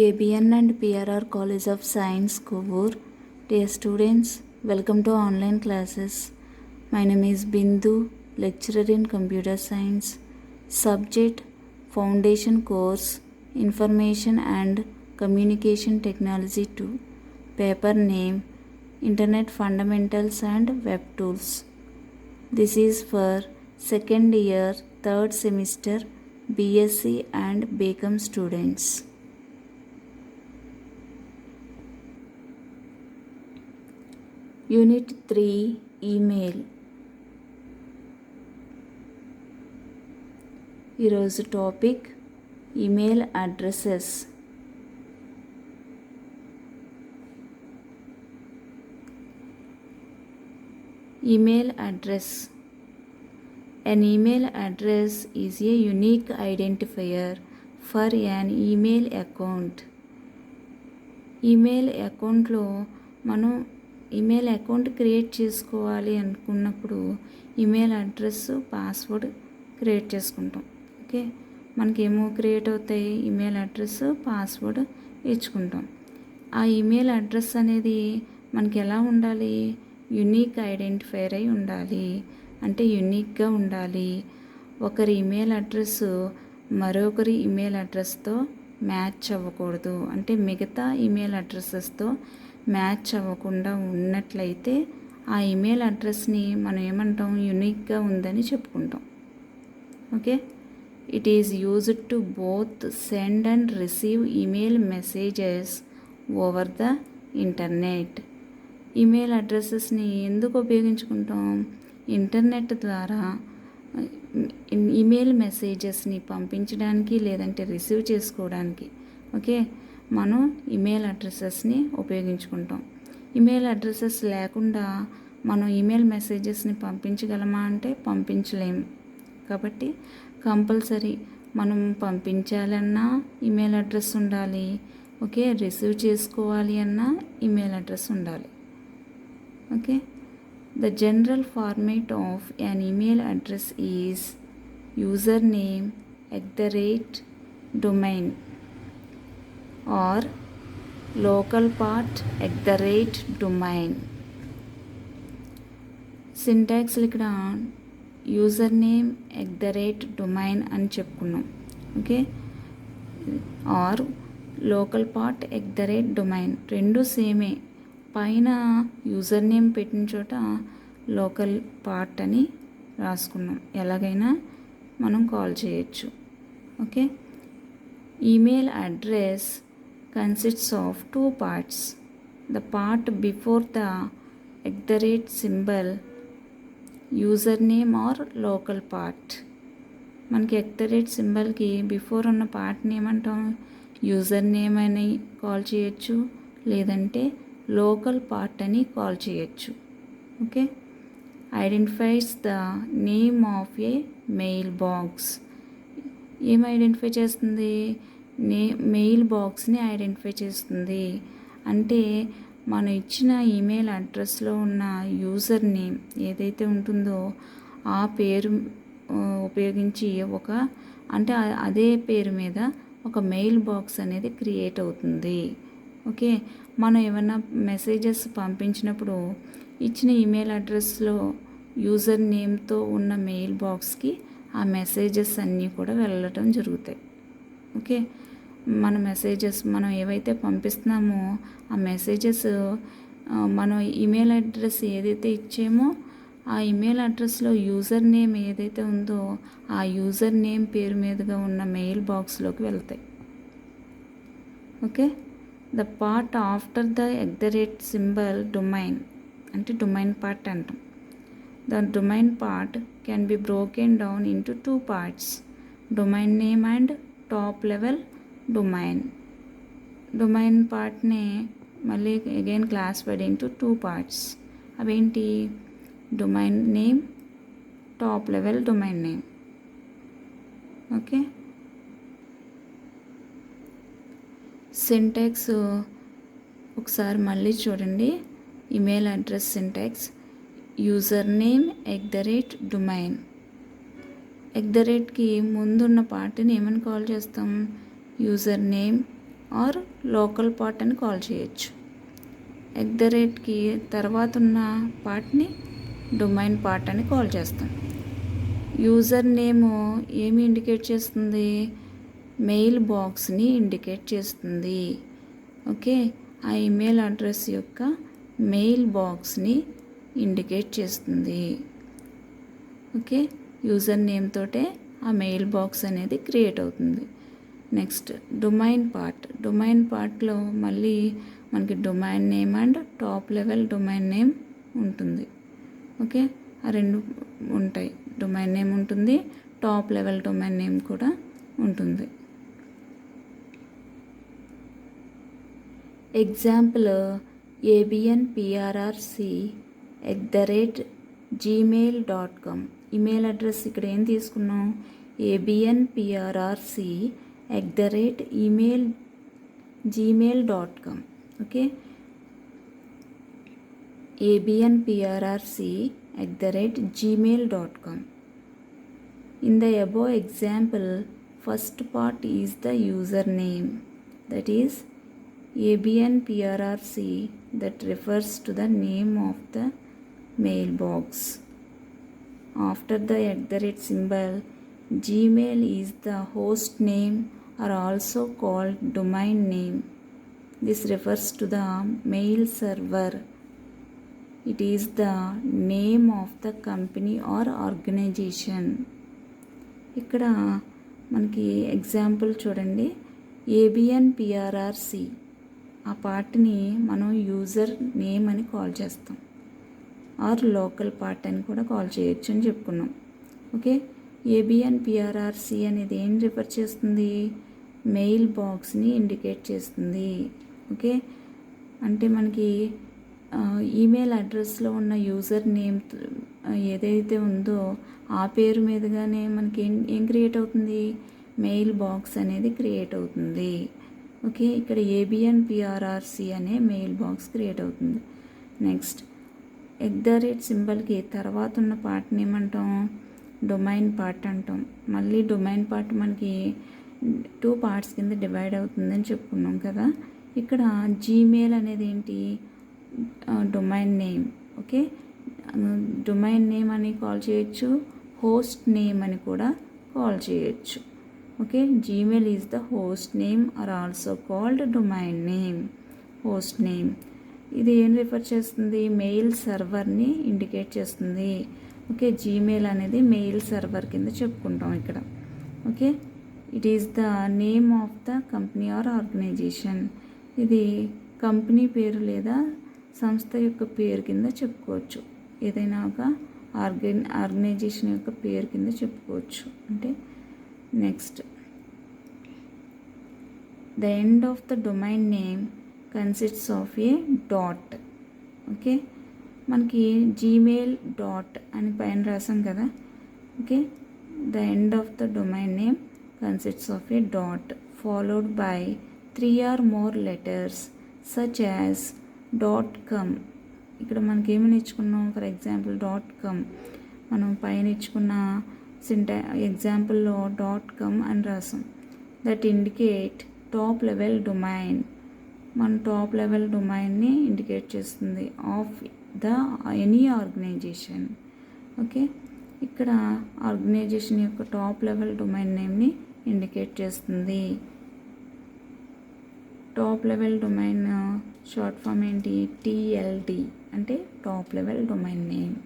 ABN and PRR College of Science, Kovur. Dear students, welcome to online classes. My name is Bindu, lecturer in Computer Science. Subject Foundation Course Information and Communication Technology 2. Paper name Internet Fundamentals and Web Tools. This is for second year, third semester BSc and BCom students. Unit 3 Email. ఈరోజు topic email addresses. Email address. An email address is a unique identifier for an email account. Email అకౌంట్లో మనం email account create చేసుకోవాలి అనుకున్నప్పుడు email address password create చేసుకుంటాం. Okay, మనకేమో create అవుతాయి, email address password ఇచ్చుకుంటాం. ఆ email address అనేది మనకి ఎలా ఉండాలి? యునిక్ ఐడెంటిఫైర్ అయి ఉండాలి, అంటే యునిక్గా ఉండాలి. ఒకరి ఈమెయిల్ అడ్రస్ మరొకరి ఈమెయిల్ అడ్రస్తో మ్యాచ్ అవ్వకూడదు, అంటే మిగతా ఈమెయిల్ అడ్రసెస్తో మ్యాచ్ అవ్వకుండా ఉన్నట్లయితే ఆ ఈమెయిల్ అడ్రస్ని మనం ఏమంటాం? యునిక్గా ఉందని చెప్పుకుంటాం. Okay, it is used to both send and receive email messages over the internet. Email అడ్రసెస్ని ఎందుకు ఉపయోగించుకుంటాం? ఇంటర్నెట్ ద్వారా ఈమెయిల్ మెసేజెస్ని పంపించడానికి లేదంటే రిసీవ్ చేసుకోవడానికి ఓకే మనం ఈమెయిల్ అడ్రసెస్ని ఉపయోగించుకుంటాం. ఈమెయిల్ అడ్రసెస్ లేకుండా మనం ఈమెయిల్ మెసేజెస్ని పంపించగలమా అంటే పంపించలేము. కాబట్టి కంపల్సరీ మనం పంపించాలన్నా ఈమెయిల్ అడ్రస్ ఉండాలి, ఓకే, రిసీవ్ చేసుకోవాలి అన్నా ఈమెయిల్ అడ్రస్ ఉండాలి. Okay, the general format of an email address is username @domain or local part @domain. Syntax ఇక్కడ యూజర్ నేమ్ @domain అని చెప్పుకున్నాం. Okay, or local part @domain రెండు సేమే. పైన యూజర్ నేమ్ పెట్టిన చోట లోకల్ పార్ట్ అని రాసుకున్నాం. ఎలాగైనా మనం కాల్ చేయొచ్చు. Okay, email address consists of 2 parts. The part before the symbol user name or local part. మనకి సింబల్కి బిఫోర్ ఉన్న పార్ట్ని ఏమంటాం? యూజర్ నేమ్ అని కాల్ చేయొచ్చు, లేదంటే లోకల్ పార్ట్ అని కాల్ చేయొచ్చు. Okay, identifies the name of A mail box. ఏం ఐడెంటిఫై చేస్తుంది? మెయిల్ బాక్స్ని ఐడెంటిఫై చేస్తుంది. అంటే మనం ఇచ్చిన ఈమెయిల్ అడ్రస్లో ఉన్న యూజర్ నేమ్ ఏదైతే ఉంటుందో ఆ పేరు ఉపయోగించి అంటే అదే పేరు మీద ఒక మెయిల్ బాక్స్ అనేది క్రియేట్ అవుతుంది. ఓకే, మనం ఏమైనా మెసేజెస్ పంపించినప్పుడు ఇచ్చిన ఈమెయిల్ అడ్రస్లో యూజర్ నేమ్తో ఉన్న మెయిల్ బాక్స్కి ఆ మెసేజెస్ అన్నీ కూడా వెళ్ళటం జరుగుతాయి. ఓకే, మనం ఏవైతే పంపిస్తున్నామో ఆ మెసేజెస్ మనం ఈమెయిల్ అడ్రస్ ఏదైతే ఇచ్చామో ఆ ఈమెయిల్ అడ్రస్లో యూజర్ నేమ్ ఏదైతే ఉందో ఆ యూజర్ నేమ్ పేరు మీదుగా ఉన్న మెయిల్ బాక్స్లోకి వెళ్తాయి. Okay, the part after the symbol domain అంటే డొమైన్ పార్ట్ అంటాం. The domain part can be broken down into 2 parts, domain name and top level domain. Domain పార్ట్ని మళ్ళీ అగైన్ క్లాసిఫైడ్ ఇంటూ 2 parts. అవేంటి? Domain name, top level domain name. Okay, syntax ఒకసారి మళ్ళీ చూడండి. Email address syntax user name @domain. కి ముందున్న పార్ట్ని ఏమని కాల్ చేస్తాం? User name or local part అని కాల్ చేయొచ్చు. ఎట్ ద రేట్కి తర్వాత ఉన్న పార్ట్ని డొమైన్ పార్ట్ అని కాల్ చేస్తాం. యూజర్ నేము ఏమి ఇండికేట్ చేస్తుంది? మెయిల్ బాక్స్ని ఇండికేట్ చేస్తుంది. ఓకే, ఆ ఈమెయిల్ అడ్రస్ యొక్క మెయిల్ బాక్స్ని ఇండికేట్ చేస్తుంది. ఓకే, యూజర్ నేమ్ తోటే ఆ మెయిల్ బాక్స్ అనేది క్రియేట్ అవుతుంది. నెక్స్ట్ డొమైన్ పార్ట్లో మళ్ళీ మనకి domain name and top level domain name ఉంటుంది. ఓకే, ఆ రెండు ఉంటాయి. డొమైన్ నేమ్ ఉంటుంది, టాప్ లెవెల్ డొమైన్ నేమ్ కూడా ఉంటుంది. Example abnprrc@gmail.com. ఈమెయిల్ అడ్రస్ ఇక్కడ ఏం తీసుకున్నాం? abnprrc@gmail.com. Okay, abnprrc@gmail.com. In the above example, first part is the username, that is abnprrc, that refers to the name of the mailbox. After the @ Gmail is the host name or also called domain name. This refers to the mail server. It is the name of the company or organization. ఇక్కడ మనకి example చూడండి. abnprrc ఆ పార్ట్ని మనం user name అని call చేస్తాం, are local part అని కూడా కాల్ చేయొచ్చు అని చెప్పుకున్నాం. ఓకే, abnprrc అనేది ఏం రిఫర్ చేస్తుంది? మెయిల్ బాక్స్ని ఇండికేట్ చేస్తుంది. ఓకే, అంటే మనకి ఈమెయిల్ అడ్రస్లో ఉన్న యూజర్ నేమ్ ఏదైతే ఉందో ఆ పేరు మీదుగానే మనకి ఏం క్రియేట్ అవుతుంది? మెయిల్ బాక్స్ అనేది క్రియేట్ అవుతుంది. ఓకే, ఇక్కడ abnprrc అనే మెయిల్ బాక్స్ క్రియేట్ అవుతుంది. నెక్స్ట్ @ తర్వాత ఉన్న పార్ట్ని ఏమంటాం? డొమైన్ పార్ట్ అంటాం. మళ్ళీ డొమైన్ పార్ట్ మనకి 2 పార్ట్స్ కింద డివైడ్ అవుతుందని చెప్పుకున్నాం కదా. ఇక్కడ జీమెయిల్ అనేది ఏంటి? Domain name. ఓకే, డొమైన్ నేమ్ అని కాల్ చేయొచ్చు, హోస్ట్ నేమ్ అని కూడా కాల్ చేయొచ్చు. Okay, Gmail is the host name or also called domain name. Host name ఇది ఏం రిఫర్ చేస్తుంది? మెయిల్ సర్వర్ని ఇండికేట్ చేస్తుంది. ఓకే, జీమెయిల్ అనేది మెయిల్ సర్వర్ కింద చెప్పుకుంటాం ఇక్కడ. Okay, it is the name of the company or organisation. ఇది కంపెనీ పేరు లేదా సంస్థ యొక్క పేరు కింద చెప్పుకోవచ్చు. ఏదైనా ఒక ఆర్గనైజేషన్ యొక్క పేరు కింద చెప్పుకోవచ్చు. అంటే next the end of the domain name consists of A dot. Okay, మనకి జీమెయిల్ డాట్ అని పైన రాసాం కదా. Okay, the end of the domain name consists of A dot followed by 3 or more letters such as .com. ఇక్కడ మనకి ఏమి నేర్చుకున్నాం? For example .com మనం పైన ఇచ్చుకున్న ఎగ్జాంపుల్లో .com అని రాసాం. That indicate top level domain. మన టాప్ లెవెల్ డొమైన్ని ఇండికేట్ చేస్తుంది of the any organisation. Okay, ఇక్కడ ఆర్గనైజేషన్ యొక్క టాప్ లెవెల్ డొమైన్ నేమ్ని ఇండికేట్ చేస్తుంది. Top level domain short form ఏంటి? TLD అంటే టాప్ లెవెల్ డొమైన్ నేమ్.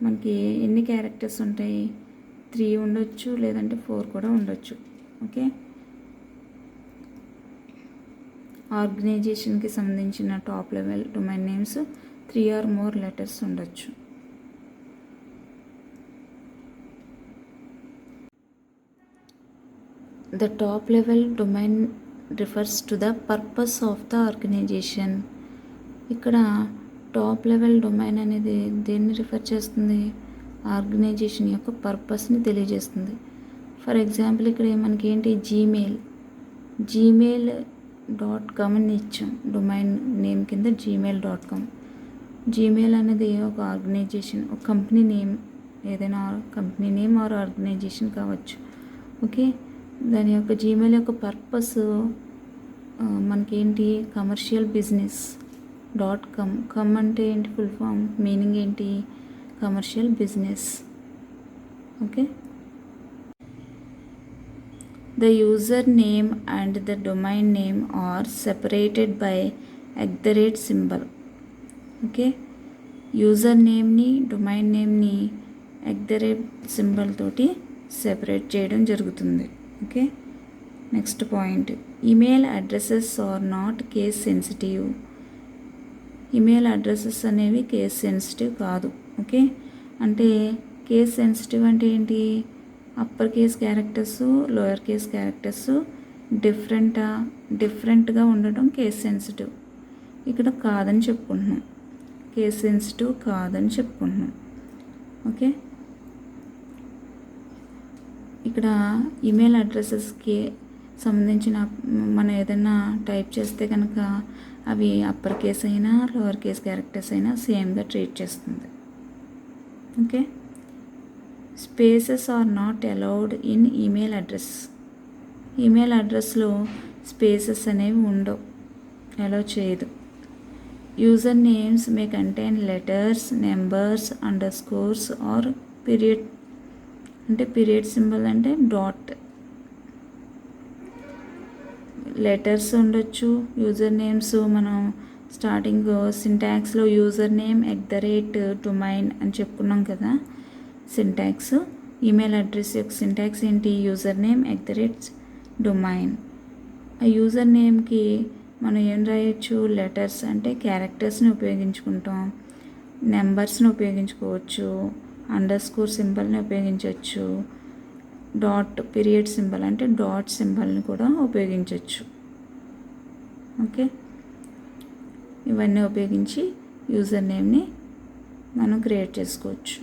మనకి ఎన్ని క్యారెక్టర్స్ ఉంటాయి? 3 ఉండొచ్చు, లేదంటే 4 కూడా ఉండొచ్చు. ఓకే, ఆర్గనైజేషన్కి సంబంధించిన top level domain names 3 or more letters ఉండొచ్చు. The top level domain refers to the purpose of the organization. ఇక్కడ టాప్ లెవెల్ డొమైన్ అనేది దేన్ని రిఫర్ చేస్తుంది? ఆర్గనైజేషన్ యొక్క పర్పస్ని తెలియజేస్తుంది. ఫర్ ఎగ్జాంపుల్ ఇక్కడ మనకి ఏంటి? gmail.com అని ఇచ్చాం డొమైన్ నేమ్ కింద. gmail.com. జీమెయిల్ అనేది ఒక ఆర్గనైజేషన్, ఒక కంపెనీ నేమ్, ఏదైనా కంపెనీ నేమ్ ఆర్ ఆర్గనైజేషన్ కావచ్చు. ఓకే, దాని యొక్క జీమెయిల్ యొక్క పర్పస్ మనకేంటి, కమర్షియల్ బిజినెస్ .com. కమ్ అంటే ఏంటి, ఫుల్ ఫామ్ మీనింగ్ ఏంటి, commercial business. Okay. The user name and the domain name are separated by @ okay. User నేమ్ని, డొమైన్ నేమ్ని @ తోటి సెపరేట్ చేయడం జరుగుతుంది. Okay. Next point, email addresses are not case sensitive. Email addresses అనేవి case sensitive కాదు. Okay. అంటే case sensitive అంటే ఏంటి, upper case characters, lower case characters డిఫరెంట్గా ఉండటం కేస్ సెన్సిటివ్. ఇక్కడ కాదని చెప్పుకుంటున్నాం, కేస్ సెన్సిటివ్ కాదని చెప్పుకుంటున్నాం. ఓకే. ఇక్కడ ఈమెయిల్ అడ్రసెస్కి సంబంధించిన మనం ఏదైనా టైప్ చేస్తే కనుక అవి అప్పర్ కేస్ అయినా లోవర్ కేస్ క్యారెక్టర్స్ అయినా సేమ్గా ట్రీట్ చేస్తుంది. Okay. Spaces are not allowed in email address. Email అడ్రస్లో స్పేసెస్ అనేవి ఉండవు, అలౌ చేయదు. User names may contain letters, numbers, underscores or period. అంటే పీరియడ్ సింబల్ అంటే డాట్. లెటర్స్ ఉండొచ్చు. యూజర్ నేమ్స్ మనం స్టార్టింగ్ సింటాక్స్లో యూజర్ నేమ్ @ డొమైన్ అని చెప్పుకున్నాం కదా, సింటాక్స్. ఈమెయిల్ అడ్రస్ యొక్క సింటాక్స్ ఏంటి, యూజర్ నేమ్ @ డొమైన్. ఆ యూజర్ నేమ్కి మనం ఏం రాయొచ్చు, లెటర్స్ అంటే క్యారెక్టర్స్ని ఉపయోగించుకుంటాం, నెంబర్స్ని ఉపయోగించుకోవచ్చు, అండర్స్కోర్ సింబల్ని ఉపయోగించవచ్చు, డాట్ పీరియడ్ సింబల్ అంటే డాట్ సింబల్ని కూడా ఉపయోగించవచ్చు. ఓకే. ఇవన్నీ ఉపయోగించి యూజర్ నేమ్ని మనం క్రియేట్ చేసుకోవచ్చు.